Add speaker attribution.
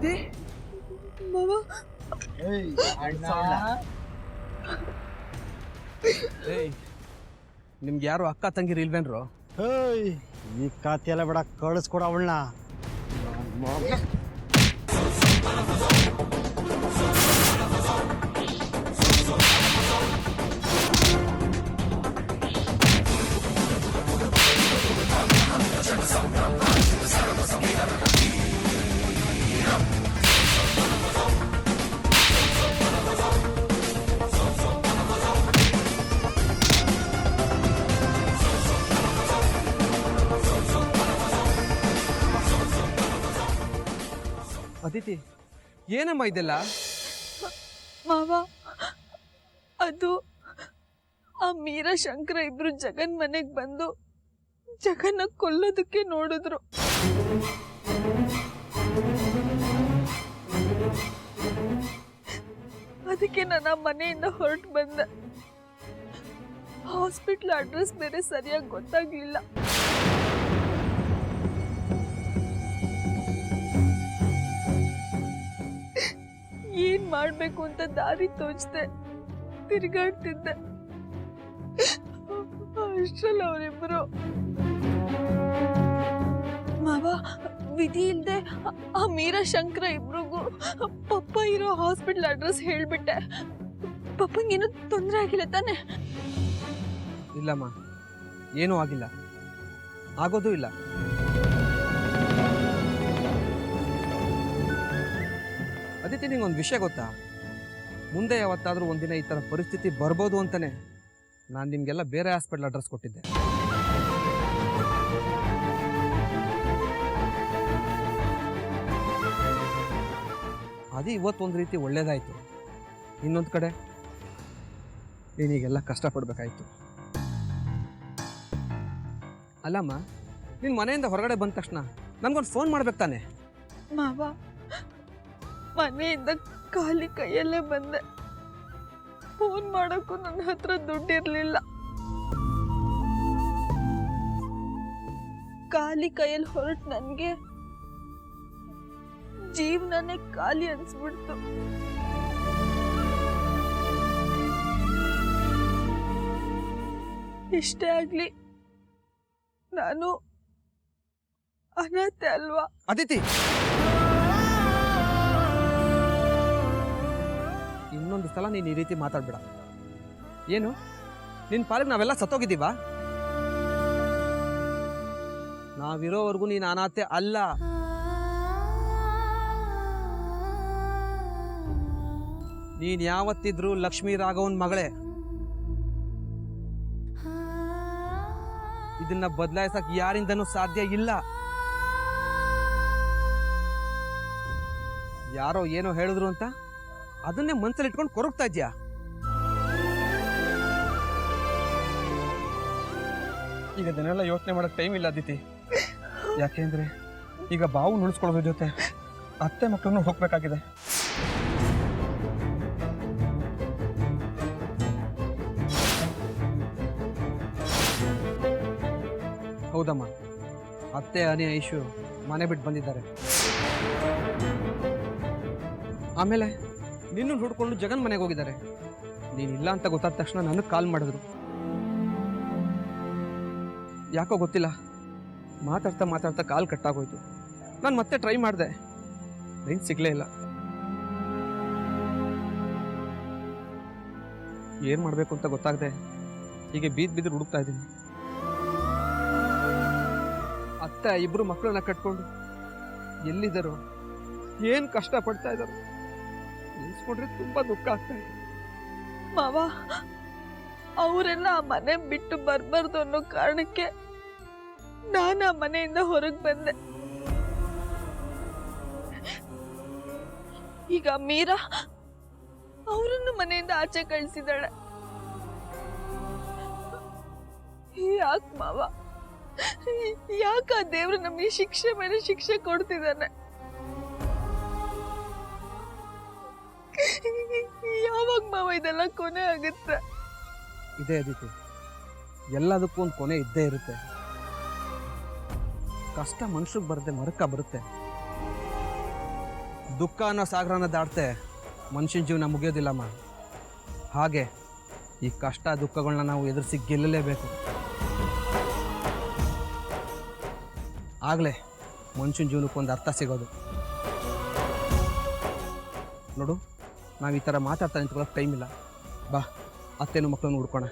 Speaker 1: ಅದಿತಿ
Speaker 2: ಮಾವ
Speaker 1: ಏಯ್ ನಿಮ್ಗೆ ಯಾರು ಅಕ್ಕ ತಂಗಿರಿ ಇಲ್ವೇನ್ರು?
Speaker 3: ಹೇಯ್ ಈ ಕಾತಿ ಎಲ್ಲ ಬಿಡ, ಕಳಿಸ್ಕೊಡ ಅವಳನ್ನ.
Speaker 1: ಅದಿತಿ ಏನಮ್ಮ ಇದೆಲ್ಲ?
Speaker 2: ಮಾವ, ಅದು ಆ ಮೀರಾ ಶಂಕರ ಇಬ್ರು ಜಗನ್ ಮನೆಗ್ ಬಂದು ಜಗನ್ನ ಕೊಲ್ಲೋದಕ್ಕೆ ನೋಡಿದ್ರು. ಅದಕ್ಕೆ ನಾನು ಆ ಮನೆಯಿಂದ ಹೊರಟು ಬಂದೆ. ಹಾಸ್ಪಿಟ್ಲ್ ಅಡ್ರೆಸ್ ಬೇರೆ ಸರಿಯಾಗಿ ಗೊತ್ತಾಗ್ಲಿಲ್ಲ. ಏನ್ ಮಾಡ್ಬೇಕು ಅಂತ ದಾರಿ ತೋಚದೆ ತಿರುಗಾಡ್ತಿದ್ದೆ. ಅಷ್ಟ್ರಲ್ಲ ಅವರಿಬ್ರು ಮಾವ, ವಿಧಿ ಇಲ್ದೆ ಆ ಮೀರಾ ಶಂಕರ ಇಬ್ರಿಗೂ ಪಪ್ಪ ಇರೋ ಹಾಸ್ಪಿಟಲ್ ಅಡ್ರೆಸ್ ಹೇಳ್ಬಿಟ್ಟೆ. ಪಪ್ಪಂಗೇನು ತೊಂದರೆ ಆಗಿಲ್ಲ ತಾನೆ?
Speaker 1: ಇಲ್ಲಮ್ಮ, ಏನೂ ಆಗಿಲ್ಲ, ಆಗೋದು ಇಲ್ಲ. ಅದಿತಿ ನಿಂಗೊಂದು ವಿಷಯ ಗೊತ್ತಾ? ಮುಂದೆ ಯಾವತ್ತಾದರೂ ಒಂದಿನ ಈ ಥರ ಪರಿಸ್ಥಿತಿ ಬರ್ಬೋದು ಅಂತಾನೆ ನಾನು ನಿಮಗೆಲ್ಲ ಬೇರೆ ಹಾಸ್ಪಿಟಲ್ ಅಡ್ರೆಸ್ ಕೊಟ್ಟಿದ್ದೆ. ಅದು ಇವತ್ತೊಂದು ರೀತಿ ಒಳ್ಳೇದಾಯಿತು. ಇನ್ನೊಂದು ಕಡೆ ನೀನೀಗೆಲ್ಲ ಕಷ್ಟಪಡಬೇಕಾಯ್ತು. ಅಲ್ಲಮ್ಮ, ನಿನ್ನ ಮನೆಯಿಂದ ಹೊರಗಡೆ ಬಂದ ತಕ್ಷಣ ನನಗೊಂದು ಫೋನ್ ಮಾಡ್ಬೇಕು ತಾನೆ?
Speaker 2: ಮಾವ, ಮನೆಯಿಂದ ಖಾಲಿ ಕೈಯಲ್ಲೇ ಬಂದೆ. ಫೋನ್ ಮಾಡೋಕ್ಕೂ ನನ್ನ ಹತ್ರ ದುಡ್ಡಿರ್ಲಿಲ್ಲ. ಖಾಲಿ ಕೈಯಲ್ಲಿ ಹೊರಟು ನನಗೆ ಜೀವನನೇ ಖಾಲಿ ಅನ್ಸ್ಬಿಡ್ತು. ಇಷ್ಟೇ ಆಗ್ಲಿ, ನಾನು ಅನಾಥೆ ಅಲ್ವಾ?
Speaker 1: ಅದಿತಿ, ಇನ್ನೊಂದು ಸಲ ನೀನು ಈ ರೀತಿ ಮಾತಾಡ್ಬೇಡ. ಏನು ನಿನ್ನ ಪಾಲಿಗೆ ನಾವೆಲ್ಲ ಸತ್ತೋಗಿದ್ದೀವಾ? ನಾವಿರೋವರೆಗೂ ನೀನು ಅನಾಥೆ ಅಲ್ಲ. ನೀನು ಯಾವತ್ತಿದ್ರೂ ಲಕ್ಷ್ಮೀ ರಾಘವನ್ ಮಗಳೇ. ಇದನ್ನ ಬದಲಾಯಿಸಕ್ ಯಾರಿಂದನೂ ಸಾಧ್ಯ ಇಲ್ಲ. ಯಾರೋ ಏನೋ ಹೇಳಿದ್ರು ಅಂತ ಅದನ್ನೇ ಮನಸ್ಸಲ್ಲಿ ಇಟ್ಕೊಂಡು ಕೊರಗ್ತಾ ಇದ್ಯಾ? ಈಗ ಅದನ್ನೆಲ್ಲ ಯೋಚನೆ ಮಾಡೋಕೆ ಟೈಮ್ ಇಲ್ಲ ಅದಿತಿ. ಯಾಕೆಂದ್ರೆ ಈಗ ಬಾವು ನುಳಿಸ್ಕೊಳ್ಳೋದ್ರ ಜೊತೆ ಅತ್ತೆ ಮಕ್ಕಳನ್ನು ಹೋಗ್ಬೇಕಾಗಿದೆ. ಹೌದಮ್ಮ, ಅತ್ತೆ ಅನಿ ಐಶು ಮನೆ ಬಿಟ್ಟು ಬಂದಿದ್ದಾರೆ. ಆಮೇಲೆ ನಿನ್ನ ಹುಡ್ಕೊಂಡು ಜಗನ್ ಮನೆಗೆ ಹೋಗಿದ್ದಾರೆ. ನೀನಿಲ್ಲ ಅಂತ ಗೊತ್ತಾದ ತಕ್ಷಣ ನನಗೆ ಕಾಲ್ ಮಾಡಿದ್ರು. ಯಾಕೋ ಗೊತ್ತಿಲ್ಲ, ಮಾತಾಡ್ತಾ ಮಾತಾಡ್ತಾ ಕಾಲ್ ಕಟ್ಟಾಗೋಯ್ತು. ನಾನು ಮತ್ತೆ ಟ್ರೈ ಮಾಡಿದೆ, ಲೈನ್ ಸಿಗಲೇ ಇಲ್ಲ. ಏನು ಮಾಡಬೇಕು ಅಂತ ಗೊತ್ತಾಗದೆ ಹೀಗೆ ಬಿದ್ದು ಹುಡುಕ್ತಾ ಇದ್ದೀನಿ. ಅತ್ತೆ ಇಬ್ರು ಮಕ್ಕಳನ್ನ ಕಟ್ಕೊಂಡು ಎಲ್ಲಿದ್ದಾರೋ, ಏನು ಕಷ್ಟಪಡ್ತಾ ಇದ್ದಾರೋ ನೆನೆಸ್ಕೊಂಡ್ರೆ ತುಂಬಾ ದುಃಖ ಆಗ್ತಾ ಇದೆ.
Speaker 2: ಮಾವ, ಅವರೆಲ್ಲ ಆ ಮನೆ ಬಿಟ್ಟು ಬರ್ಬಾರ್ದು ಅನ್ನೋ ಕಾರಣಕ್ಕೆ ನಾನು ಆ ಮನೆಯಿಂದ ಹೊರಗೆ ಬಂದೆ. ಈಗ ಮೀರಾ ಅವರನ್ನು ಮನೆಯಿಂದ ಆಚೆ ಕಳಿಸಿದಾಳೆ. ಯಾಕೆ ಮಾವ, ಯಾಕ ದೇವ್ರು ನಮಗೆ ಶಿಕ್ಷೆ ಮೇಲೆ ಶಿಕ್ಷೆ ಕೊಡ್ತಿದ್ದಾನೆ? ಯಾವಾಗ ಮಾವ ಇದೆಲ್ಲ ಕೊನೆ ಆಗುತ್ತೆ?
Speaker 1: ಇದೇ ಅದಿತಿ, ಎಲ್ಲದಕ್ಕೂ ಒಂದು ಕೊನೆ ಇದ್ದೇ ಇರುತ್ತೆ. ಕಷ್ಟ ಮನುಷ್ಯಕ್ಕೆ ಬರುತ್ತೆ, ಮರಕ ಬರುತ್ತೆ. ದುಃಖ ಅನ್ನೋ ಸಾಗರನ ದಾಟ್ತೆ ಮನುಷ್ಯನ ಜೀವನ ಮುಗಿಯೋದಿಲ್ಲಮ್ಮ. ಹಾಗೆ ಈ ಕಷ್ಟ ದುಃಖಗಳನ್ನ ನಾವು ಎದುರಿಸಿ ಗೆಲ್ಲಲೇಬೇಕು. ಆಗಲೇ ಮನುಷ್ಯನ ಜೀವನಕ್ಕೊಂದು ಅರ್ಥ ಸಿಗೋದು. ನೋಡು, ನಾವು ಈ ಥರ ಮಾತಾಡ್ತಾ ನಿಂತ್ಕೊಳ್ಳೋಕೆ ಟೈಮ್ ಇಲ್ಲ. ಬಾ, ಅತ್ತೇನು ಮಕ್ಕಳನ್ನು ಹುಡ್ಕೋಣ.